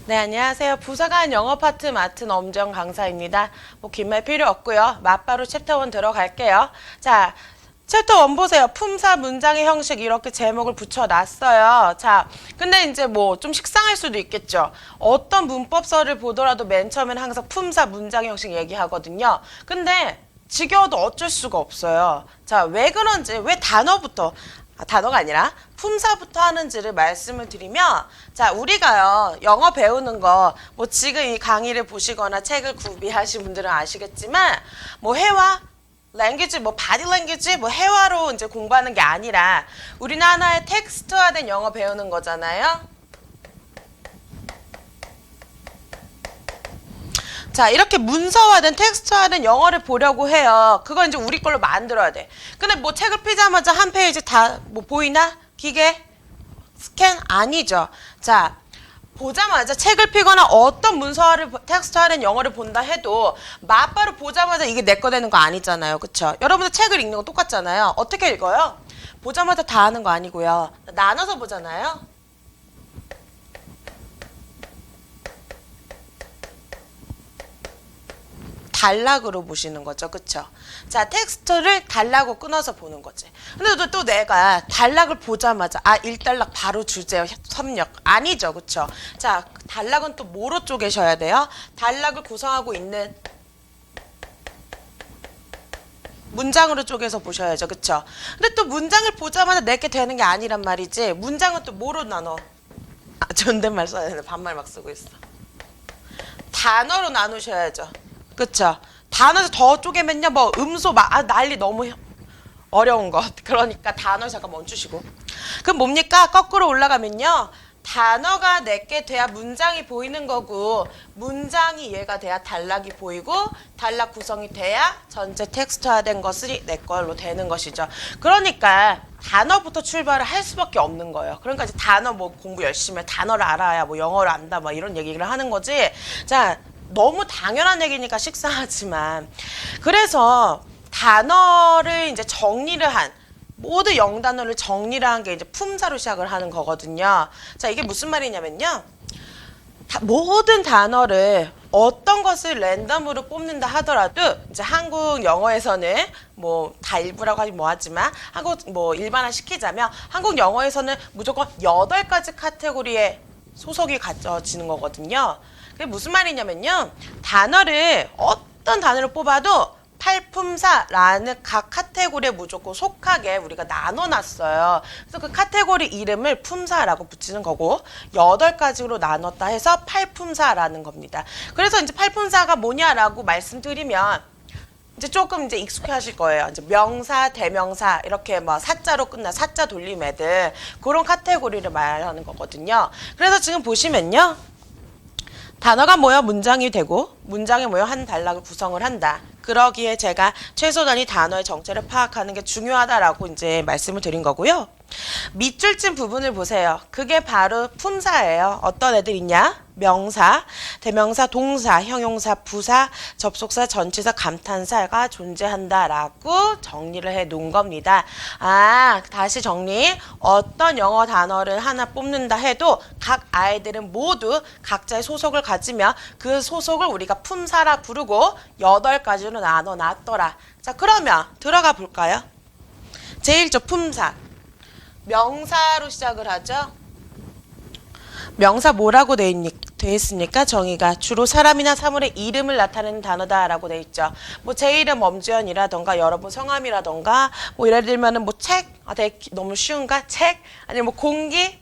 네, 안녕하세요. 부사관 영어 파트 맡은 엄정 강사입니다. 긴 말 필요 없고요. 맞바로 챕터 1 들어갈게요. 자, 챕터 1 보세요. 품사 문장의 형식 이렇게 제목을 붙여놨어요. 자, 근데 이제 좀 식상할 수도 있겠죠. 어떤 문법서를 보더라도 맨 처음에는 항상 품사 문장의 형식 얘기하거든요. 근데 지겨워도 어쩔 수가 없어요. 자, 왜 그런지, 왜 단어가 아니라 품사부터 하는지를 말씀을 드리면, 자, 우리가요, 영어 배우는 거, 지금 이 강의를 보시거나 책을 구비하신 분들은 아시겠지만, 회화, 랭귀지, 바디 랭귀지, 회화로 이제 공부하는 게 아니라, 우리는 하나의 텍스트화된 영어 배우는 거잖아요. 자, 이렇게 문서화된 텍스트화된 영어를 보려고 해요. 그걸 이제 우리 걸로 만들어야 돼. 근데 책을 펴자마자 한 페이지 다 보이나? 기계? 스캔? 아니죠. 자, 보자마자 책을 펴거나 어떤 문서화를 텍스트화된 영어를 본다 해도 맞바로 보자마자 이게 내 거 되는 거 아니잖아요. 그쵸? 여러분들 책을 읽는 거 똑같잖아요. 어떻게 읽어요? 보자마자 다 하는 거 아니고요. 나눠서 보잖아요. 단락으로 보시는 거죠. 그쵸? 자, 텍스트를 단락으로 끊어서 보는 거지. 근데 또 내가 단락을 보자마자 1단락 바로 주제요. 섭렵. 아니죠. 그쵸? 자, 단락은 또 뭐로 쪼개셔야 돼요? 단락을 구성하고 있는 문장으로 쪼개서 보셔야죠. 그쵸? 근데 또 문장을 보자마자 내게 되는 게 아니란 말이지. 문장은 또 뭐로 나눠? 존댓말 써야 되는데 반말 막 쓰고 있어. 단어로 나누셔야죠. 그쵸? 단어에서 더 쪼개면요, 음소 난리 너무 어려운 것. 그러니까 단어 잠깐 멈추시고. 그럼 뭡니까? 거꾸로 올라가면요, 단어가 내게 돼야 문장이 보이는 거고, 문장이 얘가 돼야 단락이 보이고, 단락 구성이 돼야 전체 텍스트화된 것이 내 걸로 되는 것이죠. 그러니까 단어부터 출발을 할 수밖에 없는 거예요. 그러니까 이제 단어 공부 열심히 해, 단어를 알아야 영어를 안다, 이런 얘기를 하는 거지. 자, 너무 당연한 얘기니까 식상하지만, 그래서 단어를 이제 정리를 한, 모두 영단어를 정리를 한 게 이제 품사로 시작을 하는 거거든요. 자, 이게 무슨 말이냐면요, 모든 단어를 어떤 것을 랜덤으로 뽑는다 하더라도, 이제 한국 영어에서는 다 일부라고 하긴 뭐하지만, 일반화 시키자면 한국 영어에서는 무조건 8가지 카테고리에 소속이 갖춰지는 거거든요. 그게 무슨 말이냐면요, 어떤 단어를 뽑아도 팔품사라는 각 카테고리에 무조건 속하게 우리가 나눠놨어요. 그래서 그 카테고리 이름을 품사라고 붙이는 거고, 8가지로 나눴다 해서 팔품사라는 겁니다. 그래서 이제 팔품사가 뭐냐라고 말씀드리면 이제 조금 이제 익숙해 하실 거예요. 이제 명사, 대명사, 이렇게 사자로 끝나, 사자 돌림 애들, 그런 카테고리를 말하는 거거든요. 그래서 지금 보시면요, 단어가 모여 문장이 되고, 문장이 모여 한 단락을 구성을 한다. 그러기에 제가 최소 단위 단어의 정체를 파악하는 게 중요하다라고 이제 말씀을 드린 거고요. 밑줄쯤 부분을 보세요. 그게 바로 품사예요. 어떤 애들 있냐? 명사, 대명사, 동사, 형용사, 부사, 접속사, 전치사, 감탄사가 존재한다라고 정리를 해 놓은 겁니다. 다시 정리. 어떤 영어 단어를 하나 뽑는다 해도 각 아이들은 모두 각자의 소속을 가지며 그 소속을 우리가 품사라 부르고 8가지로 나눠 놨더라. 자, 그러면 들어가 볼까요? 제1조 품사. 명사로 시작을 하죠. 명사 뭐라고 돼 있습니까? 정의가 주로 사람이나 사물의 이름을 나타내는 단어다라고 돼 있죠. 제 이름 엄주연이라던가 여러분 성함이라던가 예를 들면은 책, 되게 너무 쉬운가? 책, 아니면 공기,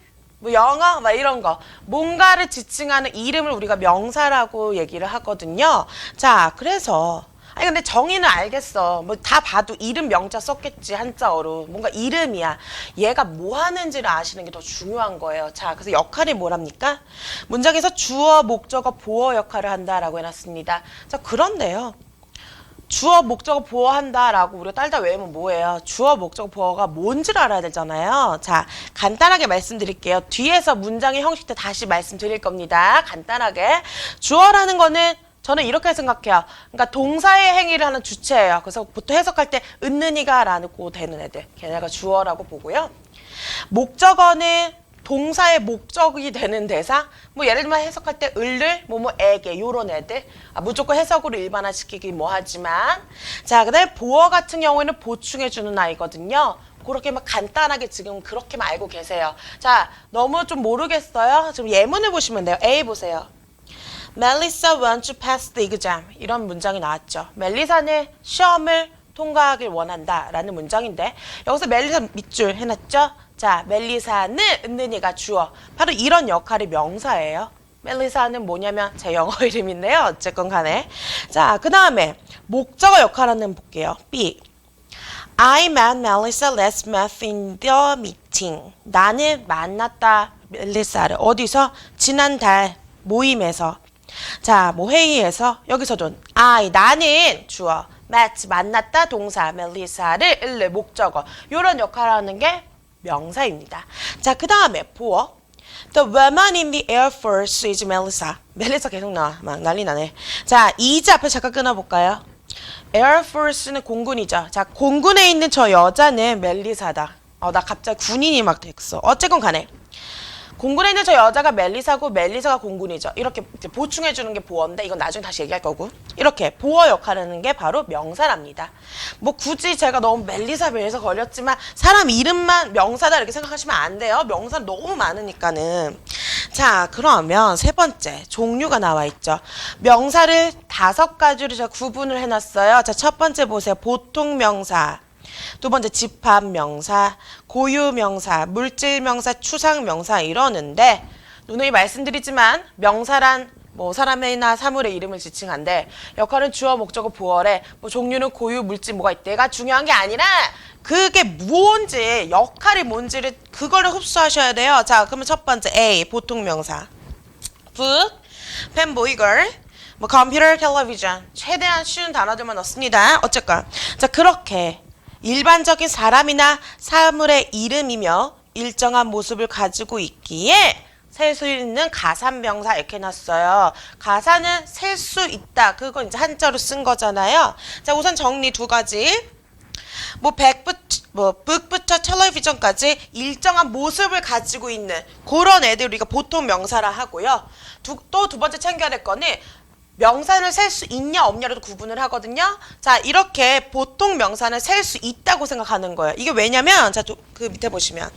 영어, 이런 거. 뭔가를 지칭하는 이름을 우리가 명사라고 얘기를 하거든요. 자, 그래서 근데 정의는 알겠어. 다 봐도 이름 명자 썼겠지, 한자어로. 뭔가 이름이야. 얘가 뭐 하는지를 아시는 게 더 중요한 거예요. 자, 그래서 역할이 뭐랍니까? 문장에서 주어, 목적어, 보어 역할을 한다라고 해놨습니다. 자, 그런데요, 주어, 목적어, 보어한다라고 우리가 딸다 외우면 뭐예요? 주어, 목적어, 보어가 뭔지를 알아야 되잖아요. 자, 간단하게 말씀드릴게요. 뒤에서 문장의 형식 때 다시 말씀드릴 겁니다. 간단하게. 주어라는 거는 저는 이렇게 생각해요. 그러니까 동사의 행위를 하는 주체예요. 그래서 보통 해석할 때 은는이가 라고 되는 애들, 걔네가 주어라고 보고요. 목적어는 동사의 목적이 되는 대사, 뭐 예를 들면 해석할 때 을을 뭐뭐에게 요런 애들 무조건 해석으로 일반화시키기 뭐 하지만 자 그다음에 보어 같은 경우에는 보충해주는 아이거든요. 그렇게 막 간단하게 지금 그렇게만 알고 계세요. 자 너무 좀 모르겠어요? 지금 예문을 보시면 돼요. A 보세요. Melissa wants to pass the exam. 이런 문장이 나왔죠. 멜리사는 시험을 통과하길 원한다 라는 문장인데 여기서 멜리사 밑줄 해놨죠. 자 멜리사는 은는이가 주어. 바로 이런 역할이 명사예요. 멜리사는 뭐냐면 제 영어 이름인데요. 어쨌건 간에 자 그 다음에 목적어 역할 하나 볼게요. B. I met Melissa last month in the meeting. 나는 만났다 멜리사를 어디서? 지난달 모임에서. 자, 뭐 회의에서 여기서도 나는 주어, met 만났다 동사, 멜리사를 을을 목적어. 요런 역할을 하는 게 명사입니다. 자, 그 다음에 보어. The woman in the Air Force is Melissa. 멜리사 계속 나와. 막 난리 나네. 자, 이즈 앞에 잠깐 끊어볼까요? Air Force는 공군이죠. 자, 공군에 있는 저 여자는 멜리사다. 나 갑자기 군인이 막 됐어. 어쨌건 간에. 공군에 있는 저 여자가 멜리사고 멜리사가 공군이죠. 이렇게 보충해주는 게 보어인데 이건 나중에 다시 얘기할 거고 이렇게 보어 역할을 하는 게 바로 명사랍니다. 뭐 굳이 제가 너무 멜리사 걸렸지만 사람 이름만 명사다 이렇게 생각하시면 안 돼요. 명사 너무 많으니까는. 자 그러면 세 번째 종류가 나와 있죠. 명사를 5가지로 제가 구분을 해놨어요. 자 첫 번째 보세요. 보통 명사. 두 번째 집합명사, 고유명사, 물질명사, 추상명사 이러는데 누누이 말씀드리지만 명사란 뭐 사람이나 사물의 이름을 지칭한데 역할은 주어, 목적어, 보어래 뭐 종류는 고유, 물질 뭐가 있대가 중요한 게 아니라 그게 뭔지 역할이 뭔지를 그거를 흡수하셔야 돼요. 자 그러면 첫 번째 A 보통명사 book, 펜, 보이걸 뭐 컴퓨터, 텔레비전 최대한 쉬운 단어들만 넣습니다. 어쨌건 자 그렇게 일반적인 사람이나 사물의 이름이며 일정한 모습을 가지고 있기에 셀 수 있는 가산명사 이렇게 놨어요. 가사는 셀 수 있다. 그건 이제 한자로 쓴 거잖아요. 자, 우선 정리 2가지. 북부터 텔레비전까지 일정한 모습을 가지고 있는 그런 애들 우리가 보통 명사라 하고요. 또 두 번째 챙겨야 될 거는 명사를 셀 수 있냐 없냐로도 구분을 하거든요. 자 이렇게 보통 명사는 셀 수 있다고 생각하는 거예요. 이게 왜냐면 자 그 밑에 보시면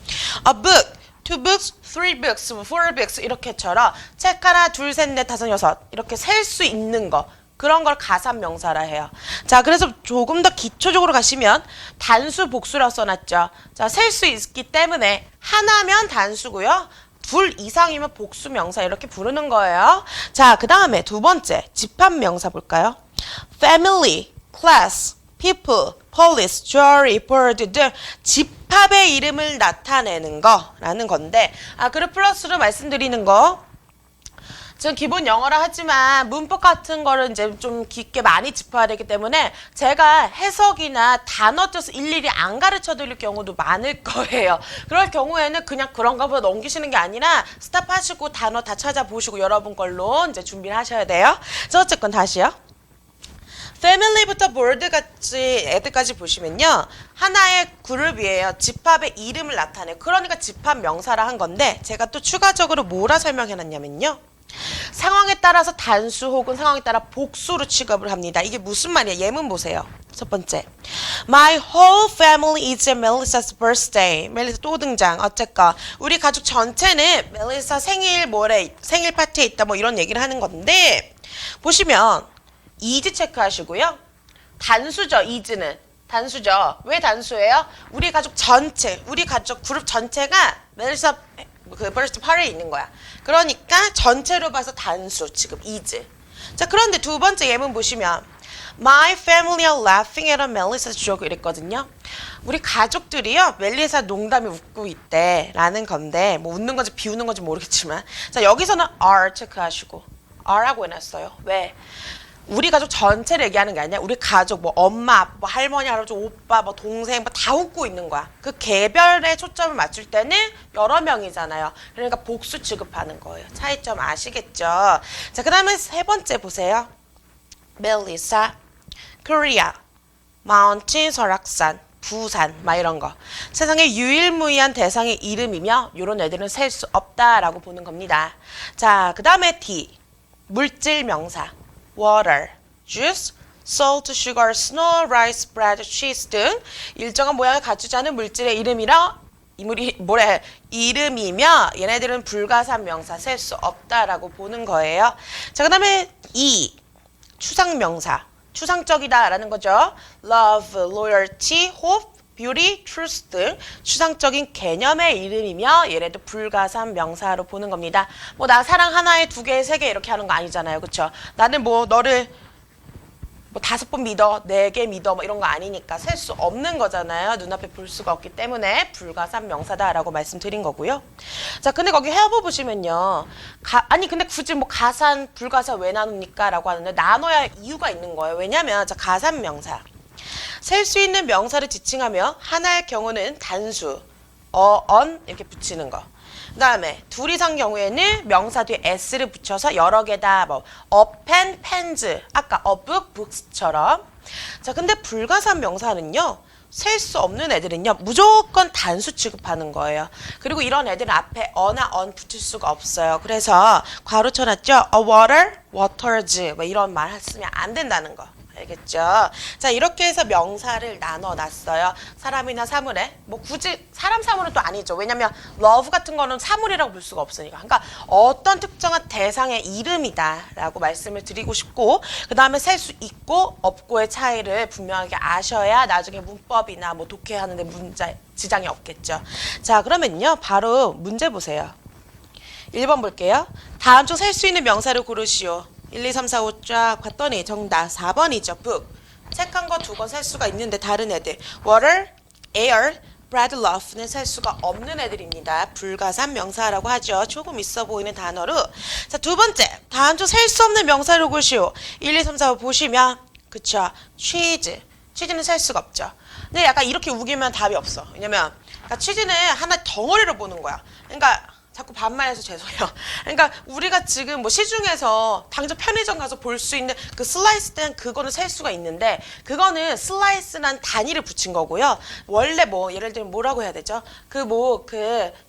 a book, 2 books, 3 books, 4 books 이렇게처럼 책 하나, 둘, 셋, 넷, 다섯, 여섯 이렇게 셀 수 있는 거 그런 걸 가산명사라 해요. 자 그래서 조금 더 기초적으로 가시면 단수, 복수라고 써놨죠. 자 셀 수 있기 때문에 하나면 단수고요. 2 이상이면 복수명사 이렇게 부르는 거예요. 자, 그 다음에 두 번째 집합명사 볼까요? Family, class, people, police, jewelry, bird 등 집합의 이름을 나타내는 거라는 건데 그리고 플러스로 말씀드리는 거 지금 기본 영어라 하지만 문법 같은 거를 이제 좀 깊게 많이 짚어야 되기 때문에 제가 해석이나 단어 뜻을 일일이 안 가르쳐 드릴 경우도 많을 거예요. 그럴 경우에는 그냥 그런가 보다 넘기시는 게 아니라 스탑하시고 단어 다 찾아보시고 여러분 걸로 이제 준비를 하셔야 돼요. 자, 어쨌건 다시요. 패밀리부터 보드같이 애들까지 보시면요. 하나의 그룹이에요. 집합의 이름을 나타내요. 그러니까 집합 명사라 한 건데 제가 또 추가적으로 뭐라 설명해놨냐면요. 상황에 따라서 단수 혹은 상황에 따라 복수로 취급을 합니다. 이게 무슨 말이에요? 예문 보세요. 첫 번째. My whole family is at Melissa's birthday. 멜리사 또 등장. 어쨌건 우리 가족 전체는 멜리사 생일 생일 파티에 있다 뭐 이런 얘기를 하는 건데 보시면 is 체크하시고요. 단수죠. is는. 단수죠. 왜 단수예요? 우리 가족 전체, 우리 가족 그룹 전체가 멜리사 그 버스트 파리에 있는 거야. 그러니까 전체로 봐서 단수 지금 is. 자 그런데 두 번째 예문 보시면 My family are laughing at Melissa's joke 이랬거든요. 우리 가족들이요 멜리사 농담에 웃고 있대 라는 건데 뭐 웃는 건지 비웃는 건지 모르겠지만 자 여기서는 are 체크하시고 are라고 해놨어요. 왜? 우리 가족 전체를 얘기하는 게 아니야. 우리 가족 뭐 엄마, 뭐 할머니, 할아버지, 오빠, 뭐 동생 뭐 다 웃고 있는 거야. 그 개별에 초점을 맞출 때는 여러 명이잖아요. 그러니까 복수 취급하는 거예요. 차이점 아시겠죠? 자, 그 다음에 세 번째 보세요. 멜리사, 코리아, 마운틴 설악산. 부산 막 이런 거. 세상에 유일무이한 대상의 이름이며 이런 애들은 셀 수 없다라고 보는 겁니다. 자, 그 다음에 D. 물질 명사. water, juice, salt, sugar, snow, rice, bread, cheese 등 일정한 모양을 갖추지 않은 물질의 이름이며 얘네들은 불가산 명사 셀 수 없다라고 보는 거예요. 자, 그 다음에 E. 추상 명사. 추상적이다라는 거죠. love, loyalty, hope, beauty, truth 등 추상적인 개념의 이름이며 얘네도 불가산 명사로 보는 겁니다. 뭐 나 사랑 하나에 두 개, 세 개 이렇게 하는 거 아니잖아요. 그쵸? 나는 뭐 너를 뭐 5번 믿어, 4개 믿어 뭐 이런 거 아니니까 셀 수 없는 거잖아요. 눈앞에 볼 수가 없기 때문에 불가산 명사다라고 말씀드린 거고요. 자, 근데 거기 해부 보시면요. 아니 근데 굳이 뭐 가산, 불가산 왜 나눕니까? 라고 하는데 나눠야 이유가 있는 거예요. 왜냐면 자, 가산 명사. 셀 수 있는 명사를 지칭하며 하나의 경우는 단수, on 이렇게 붙이는 거. 그 다음에 둘 이상 경우에는 명사 뒤에 s를 붙여서 여러 개다. 뭐 a pen, pens, 아까 a book, books처럼. 자, 근데 불가산 명사는요. 셀 수 없는 애들은요. 무조건 단수 취급하는 거예요. 그리고 이런 애들은 앞에 어나 on 붙일 수가 없어요. 그래서 괄호 쳐놨죠. a water, waters 뭐 이런 말 쓰면 안 된다는 거. 알겠죠? 자, 이렇게 해서 명사를 나눠놨어요. 사람이나 사물에. 뭐 굳이 사람 사물은 또 아니죠. 왜냐면 love 같은 거는 사물이라고 볼 수가 없으니까. 그러니까 어떤 특정한 대상의 이름이다 라고 말씀을 드리고 싶고 그 다음에 셀 수 있고 없고의 차이를 분명하게 아셔야 나중에 문법이나 뭐 독해하는데 지장이 없겠죠. 자, 그러면요. 바로 문제 보세요. 1번 볼게요. 다음 중 셀 수 있는 명사를 고르시오. 1, 2, 3, 4, 5 쫙 봤더니 정답 4번이죠. book. 책 한 거, 두 거 셀 수가 있는데 다른 애들. water, air, bread, love는 셀 수가 없는 애들입니다. 불가산 명사라고 하죠. 조금 있어 보이는 단어로. 자, 두 번째. 다음 중 셀 수 없는 명사를 고르시오. 1, 2, 3, 4, 5 보시면 그쵸. cheese. 치즈는 셀 수가 없죠. 근데 약간 이렇게 우기면 답이 없어. 왜냐면 그러니까 치즈는 하나 덩어리로 보는 거야. 그러니까 자꾸 반말해서 죄송해요. 그러니까 우리가 지금 뭐 시중에서 당장 편의점 가서 볼 수 있는 그 슬라이스 된 그거는 셀 수가 있는데 그거는 슬라이스란 단위를 붙인 거고요. 원래 뭐 예를 들면 뭐라고 해야 되죠? 그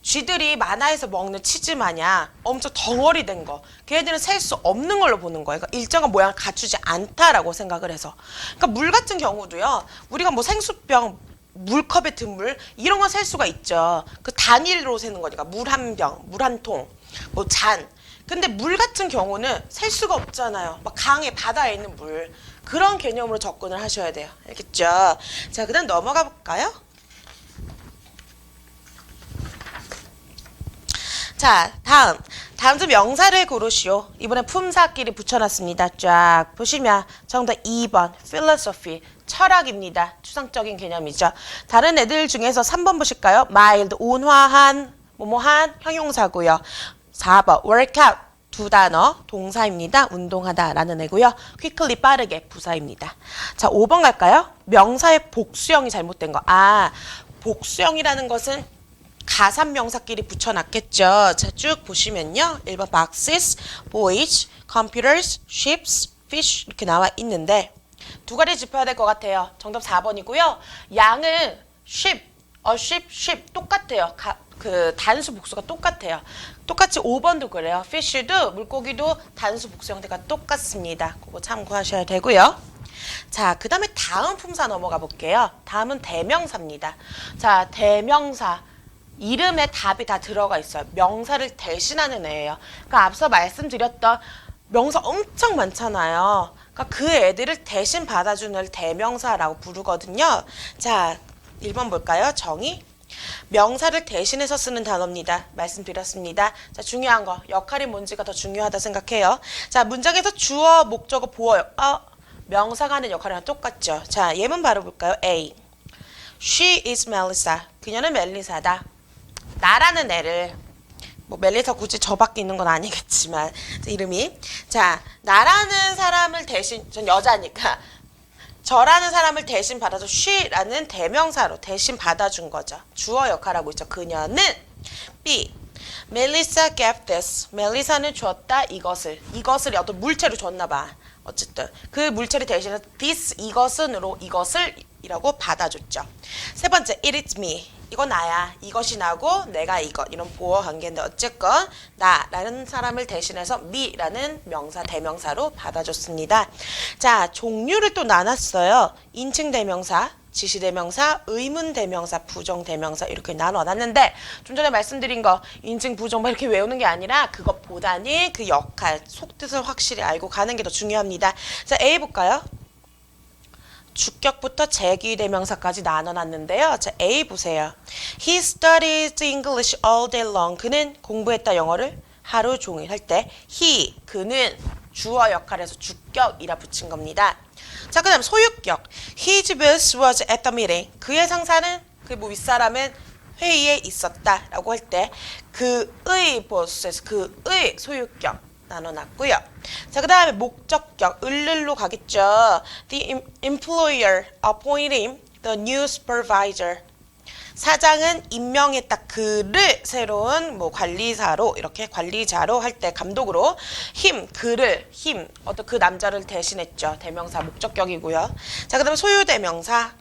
쥐들이 만화에서 먹는 치즈 마냥 엄청 덩어리 된 거. 걔네들은 셀 수 없는 걸로 보는 거예요. 그러니까 일정한 모양을 갖추지 않다라고 생각을 해서. 그러니까 물 같은 경우도요. 우리가 뭐 생수병 물컵에 든 물 이런 건 셀 수가 있죠. 그 단위로 세는 거니까 물 한 병, 물 한 통, 뭐 잔. 근데 물 같은 경우는 셀 수가 없잖아요. 막 강에 바다에 있는 물 그런 개념으로 접근을 하셔야 돼요. 알겠죠? 자, 그다음 넘어가 볼까요? 자, 다음 중 명사를 고르시오. 이번에 품사끼리 붙여놨습니다. 쫙 보시면 정답 2번 philosophy. 철학입니다. 추상적인 개념이죠. 다른 애들 중에서 3번 보실까요? mild, 온화한, 뭐뭐한 형용사고요. 4번 workout, 두 단어, 동사입니다. 운동하다라는 애고요. quickly, 빠르게, 부사입니다. 자, 5번 갈까요? 명사의 복수형이 잘못된 거. 복수형이라는 것은 가산 명사끼리 붙여놨겠죠. 자, 쭉 보시면요. 1번 boxes, boys, computers, ships, fish 이렇게 나와 있는데 두 가지 짚어야 될 것 같아요. 정답 4번이고요. 양은 sheep, sheep 똑같아요. 그 단수 복수가 똑같아요. 똑같이 5번도 그래요. fish도 물고기도 단수 복수 형태가 똑같습니다. 그거 참고하셔야 되고요. 자, 그 다음에 다음 품사 넘어가 볼게요. 다음은 대명사입니다. 자, 대명사. 이름에 답이 다 들어가 있어요. 명사를 대신하는 애예요. 그러니까 앞서 말씀드렸던 명사 엄청 많잖아요. 그러니까 그 애들을 대신 받아주는 애를 대명사라고 부르거든요. 자, 1번 볼까요? 정의. 명사를 대신해서 쓰는 단어입니다. 말씀드렸습니다. 자, 중요한 거. 역할이 뭔지가 더 중요하다 생각해요. 자, 문장에서 주어, 목적어, 보어요. 명사가 하는 역할이랑 똑같죠. 자, 예문 바로 볼까요? A. She is Melissa. 그녀는 멜리사다. 나라는 애를 뭐 멜리사 굳이 저밖에 있는 건 아니겠지만 이름이 자 나라는 사람을 대신 전 여자니까 저라는 사람을 대신 받아서 she라는 대명사로 대신 받아준 거죠. 주어 역할하고 있죠. 그녀는 B. Melissa gave this. 멜리사는 줬다 이것을 어떤 물체로 줬나 봐. 어쨌든 그 물체를 대신해서 this 이것은으로 이것을 이라고 받아줬죠. 세 번째, it is me. 이거 나야. 이것이 나고 내가 이것. 이런 보어 관계인데 어쨌건 나라는 사람을 대신해서 me라는 명사, 대명사로 받아줬습니다. 자, 종류를 또 나눴어요. 인칭 대명사, 지시 대명사, 의문 대명사, 부정 대명사 이렇게 나눠놨는데 좀 전에 말씀드린 거 인칭, 부정 막 이렇게 외우는 게 아니라 그것보다는 그 역할, 속뜻을 확실히 알고 가는 게 더 중요합니다. 자, A 볼까요? 주격부터 제귀 대명사까지 나눠놨는데요. 자, A 보세요. He studies English all day long. 그는 공부했다 영어를 하루 종일 할 때 he, 그는 주어 역할에서 주격이라 붙인 겁니다. 자, 그 다음 소유격. His boss was at the meeting. 그의 상사는, 그 뭐 윗사람은 회의에 있었다 라고 할 때 그의 보스에서 그의 소유격 나눠놨고요. 자, 그 다음에 목적격, 을로 가겠죠. The employer appointed him the new supervisor. 사장은 임명했다 그를 새로운 뭐 관리사로, 이렇게 관리자로 할 때 감독으로 그를 어떤 그 남자를 대신했죠. 대명사 목적격이고요. 자, 그 다음에 소유 대명사.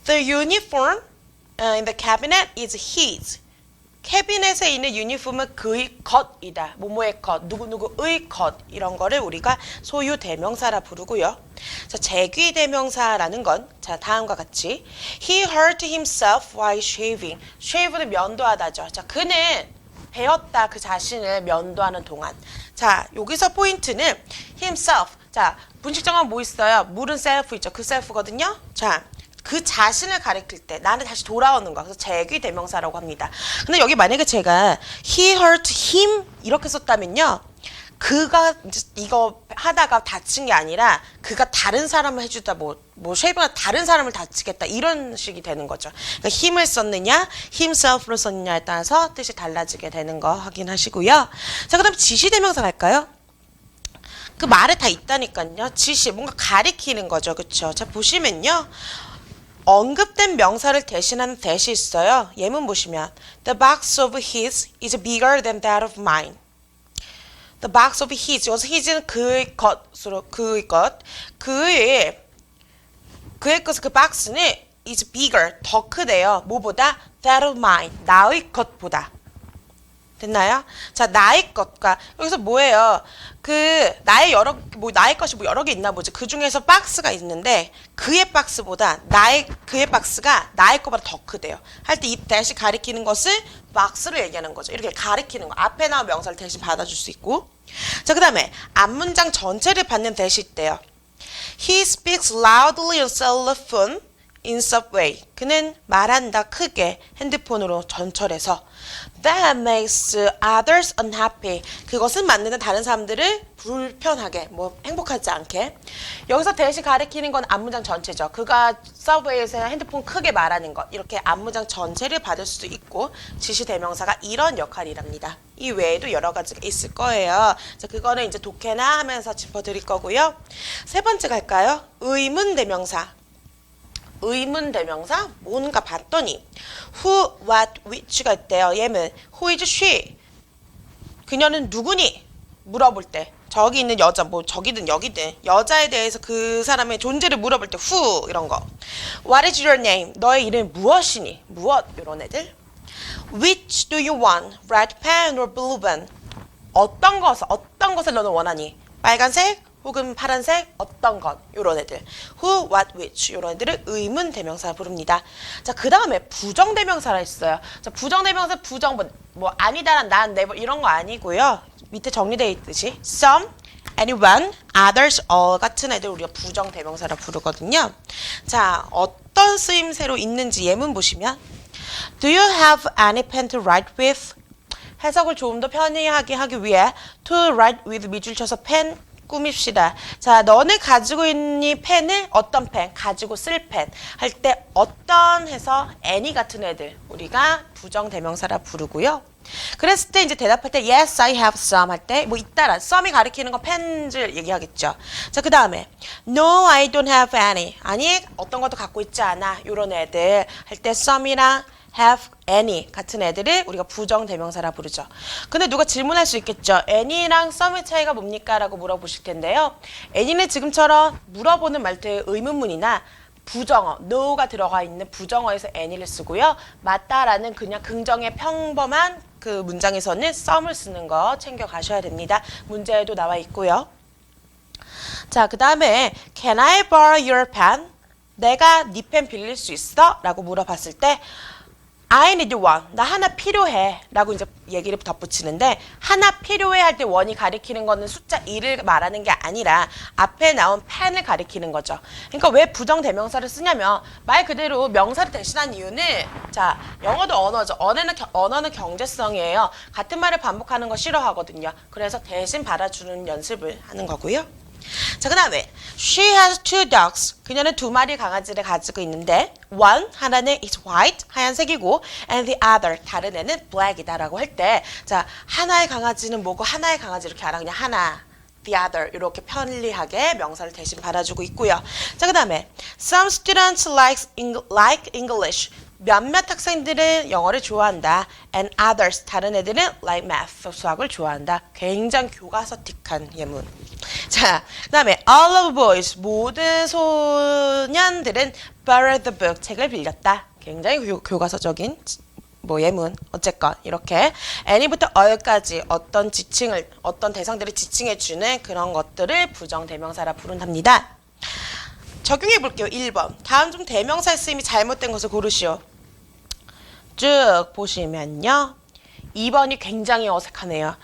The uniform in the cabinet is his. 캐비넷에 있는 유니폼은 그의 것이다. 뭐뭐의 것, 누구누구의 것, 이런 거를 우리가 소유 대명사라 부르고요. 자, 제귀 대명사라는 건 자, 다음과 같이 He hurt himself while shaving. shave는 면도하다죠. 자, 그는 배웠다 그 자신을 면도하는 동안. 자, 여기서 포인트는 himself. 자, 분식정은 뭐 있어요? 물은 self 있죠. 그 self거든요. 자, 그 자신을 가리킬 때 나는 다시 돌아오는 거. 그래서 제귀 대명사라고 합니다. 근데 여기 만약에 제가 he hurt him 이렇게 썼다면요. 그가 이거 하다가 다친 게 아니라 그가 다른 사람을 해주다 뭐 쉐이브가 다른 사람을 다치겠다 이런 식이 되는 거죠. 그러니까 힘을 썼느냐 himself로 썼느냐에 따라서 뜻이 달라지게 되는 거 확인하시고요. 자, 그 다음 지시 대명사 갈까요? 그 말에 다 있다니까요. 지시 뭔가 가리키는 거죠. 그쵸? 자, 보시면요. 언급된 명사를 대신하는 대시 있어요. 예문 보시면 The box of his is bigger than that of mine. The box of his. 여기서 his는 그의 것으로 그의 것. 그의 것은 그 박스는 is bigger. 더 크대요. 뭐보다? that of mine. 나의 것보다. 됐나요? 자, 나의 것과 여기서 뭐예요? 그 나의 나의 것이 뭐 여러 개 있나 보지. 그 중에서 박스가 있는데 그의 박스보다 그의 박스가 나의 것보다 더 크대요. 할 때 이 대신 가리키는 것을 박스를 얘기하는 거죠. 이렇게 가리키는 거. 앞에 나온 명사를 대신 받아줄 수 있고. 자, 그 다음에 앞문장 전체를 받는 대시 있대요. He speaks loudly on cell phone in subway. 그는 말한다 크게 핸드폰으로 전철에서. That makes others unhappy. 그것은 만드는 다른 사람들을 불편하게, 뭐 행복하지 않게. 여기서 대시 가리키는 건 앞문장 전체죠. 그가 서브웨이에서 핸드폰 크게 말하는 것. 이렇게 앞문장 전체를 받을 수도 있고 지시 대명사가 이런 역할이랍니다. 이 외에도 여러 가지가 있을 거예요. 자, 그거는 이제 독해나 하면서 짚어드릴 거고요. 세 번째 갈까요? 의문 대명사. 의문 대명사 뭔가 봤더니 who, what, which가 있대요. 예문 who is she? 그녀는 누구니? 물어볼 때 저기 있는 여자 뭐 저기든 여기든 여자에 대해서 그 사람의 존재를 물어볼 때 who 이런 거. What is your name? 너의 이름이 무엇이니? 무엇 이런 애들. Which do you want? Red pen or blue pen? 어떤 것을 너는 원하니? 빨간색? 혹은 파란색 어떤 것 이런 애들 who, what, which 이런 애들을 의문 대명사 부릅니다. 자, 그 다음에 부정 대명사가 있어요. 자, 부정 대명사 부정 뭐 아니다란 난 never 이런 거 아니고요. 밑에 정리되어 있듯이 some, anyone, others, all 같은 애들 우리가 부정 대명사라 부르거든요. 자, 어떤 쓰임새로 있는지 예문 보시면 Do you have any pen to write with? 해석을 조금 더 편리하게 하기 위해 to write with 밑줄 쳐서 펜 꾸밉시다. 자, 너네 가지고 있는 펜을 어떤 펜? 가지고 쓸 펜. 할 때 어떤 해서 any 같은 애들 우리가 부정 대명사라 부르고요. 그랬을 때 이제 대답할 때 yes, I have some 할 때 뭐 있다란 some이 가리키는 건 펜을 얘기하겠죠. 자, 그 다음에 no, I don't have any. 아니, 어떤 것도 갖고 있지 않아. 이런 애들 할 때 some이랑 have, any 같은 애들을 우리가 부정대명사라 부르죠. 근데 누가 질문할 수 있겠죠. any랑 some의 차이가 뭡니까? 라고 물어보실 텐데요. any는 지금처럼 물어보는 말투의 의문문이나 부정어, no가 들어가 있는 부정어에서 any를 쓰고요. 맞다라는 그냥 긍정의 평범한 그 문장에서는 some을 쓰는 거 챙겨 가셔야 됩니다. 문제에도 나와 있고요. 자, 그 다음에 Can I borrow your pen? 내가 네 펜 빌릴 수 있어? 라고 물어봤을 때 I need one. 나 하나 필요해. 라고 이제 얘기를 덧붙이는데 하나 필요해 할 때 원이 가리키는 거는 숫자 1을 말하는 게 아니라 앞에 나온 펜을 가리키는 거죠. 그러니까 왜 부정대명사를 쓰냐면 말 그대로 명사를 대신한 이유는 자, 영어도 언어죠. 언어는 경제성이에요. 같은 말을 반복하는 거 싫어하거든요. 그래서 대신 받아주는 연습을 하는 거고요. 자, 그 다음에 She has two dogs. 그녀는 두 마리 강아지를 가지고 있는데 one, 하나는 is white, 하얀색이고 and the other, 다른 애는 black이다 라고 할 때 자, 하나의 강아지는 뭐고 하나의 강아지 이렇게 알아. 그냥 하나, the other 이렇게 편리하게 명사를 대신 받아주고 있고요. 자, 그 다음에 Some students like English. 몇몇 학생들은 영어를 좋아한다. And others, 다른 애들은 like math, 수학을 좋아한다. 굉장히 교과서틱한 예문. 자, 그 다음에 all of boys, 모든 소년들은 borrow the book, 책을 빌렸다. 굉장히 교과서적인 예문. 어쨌건 이렇게 any부터 all까지 어떤 지칭을, 어떤 대상들을 지칭해주는 그런 것들을 부정대명사라 부른답니다. 적용해 볼게요. 1번. 다음 중 대명사의 쓰임이 잘못된 것을 고르시오. 쭉 보시면요. 2번이 굉장히 어색하네요.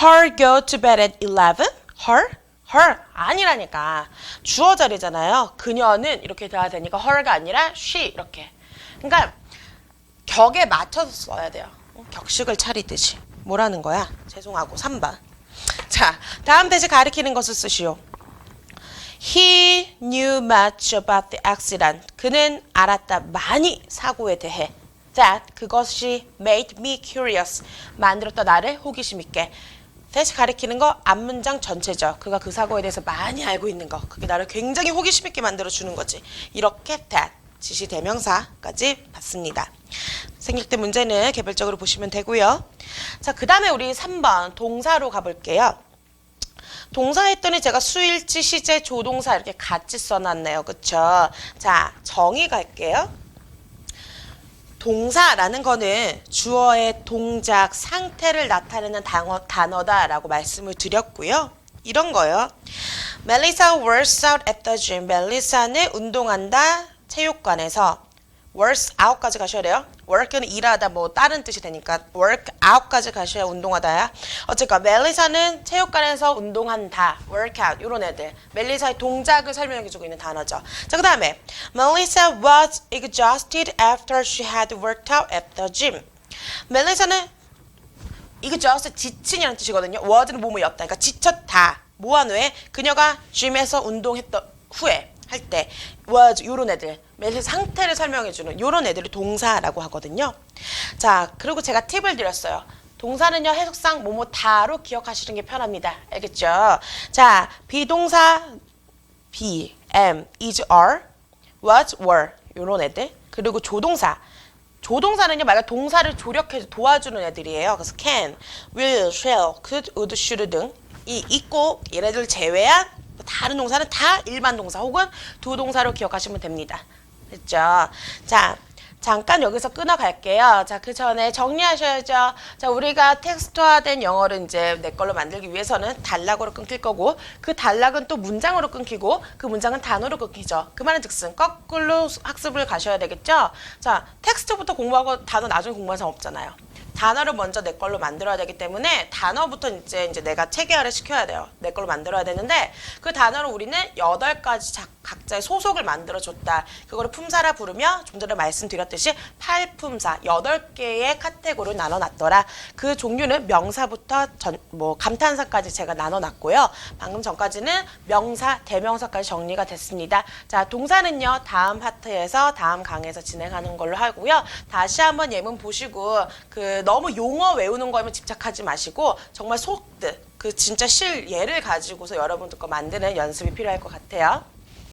Her go to bed at 11? Her? 아니라니까. 주어 자리잖아요. 그녀는 이렇게 돼야 되니까 her가 아니라 she 이렇게. 그러니까 격에 맞춰서 써야 돼요. 격식을 차리듯이. 뭐라는 거야? 죄송하고 3번. 자, 다음 대신 가리키는 것을 쓰시오. He knew much about the accident. 그는 알았다 많이 사고에 대해. That 그것이 made me curious. 만들었다 나를 호기심 있게. 대신 가리키는 거 앞문장 전체죠. 그가 그 사고에 대해서 많이 알고 있는 거. 그게 나를 굉장히 호기심 있게 만들어주는 거지. 이렇게 that 지시 대명사까지 봤습니다. 생략 때 문제는 개별적으로 보시면 되고요. 자, 그 다음에 우리 3번 동사로 가볼게요. 동사 했더니 제가 수일치, 시제, 조동사 이렇게 같이 써놨네요. 그쵸? 자, 정의 갈게요. 동사라는 거는 주어의 동작, 상태를 나타내는 단어다라고 말씀을 드렸고요. 이런 거요. Melissa works out at the gym. 멜리사는 운동한다 체육관에서. works out까지 가셔야 돼요. work는 일하다 뭐 다른 뜻이 되니까 work out까지 가셔야 운동하다야. 어쨌건 멜리사는 체육관에서 운동한다. work out 이런 애들. 멜리사의 동작을 설명해주고 있는 단어죠. 자, 그 다음에 Melissa was exhausted after she had worked out at the gym. 멜리사는 exhausted 지친이라는 뜻이거든요. was는 뭐뭐였다. 그러니까 지쳤다. 뭐한 후에 그녀가 gym에서 운동했던 후에 할 때 was 요런 애들 멜리사 상태를 설명해주는 요런 애들을 동사라고 하거든요. 자, 그리고 제가 팁을 드렸어요. 동사는요 해석상 뭐뭐다로 기억하시는 게 편합니다. 알겠죠? 자, 비동사 be, am, is, are, was, were 요런 애들. 그리고 조동사는요 말 그대로 동사를 조력해서 도와주는 애들이에요. 그래서 can, will, shall, could, would, should 등 이 있고 얘네들 제외한 다른 동사는 다 일반 동사 혹은 두 동사로 기억하시면 됩니다. 됐죠? 자, 잠깐 여기서 끊어갈게요. 자, 그 전에 정리하셔야죠. 자, 우리가 텍스트화된 영어를 이제 내 걸로 만들기 위해서는 단락으로 끊길 거고 그 단락은 또 문장으로 끊기고 그 문장은 단어로 끊기죠. 그 말은 즉슨 거꾸로 학습을 가셔야 되겠죠? 자, 텍스트부터 공부하고 단어 나중에 공부하는 사람 없잖아요. 단어를 먼저 내 걸로 만들어야 되기 때문에 단어부터 이제 내가 체계화를 시켜야 돼요. 내 걸로 만들어야 되는데 그 단어를 우리는 8가지 각자의 소속을 만들어줬다. 그거를 품사라 부르며 좀 전에 말씀드렸듯이 8품사 8개의 카테고리를 나눠놨더라. 그 종류는 명사부터 감탄사까지 제가 나눠놨고요. 방금 전까지는 명사, 대명사까지 정리가 됐습니다. 자, 동사는요 다음 파트에서 다음 강의에서 진행하는 걸로 하고요. 다시 한번 예문 보시고 너무 용어 외우는 거에만 집착하지 마시고 정말 속뜻 그 진짜 실예를 가지고서 여러분들 거 만드는 연습이 필요할 것 같아요.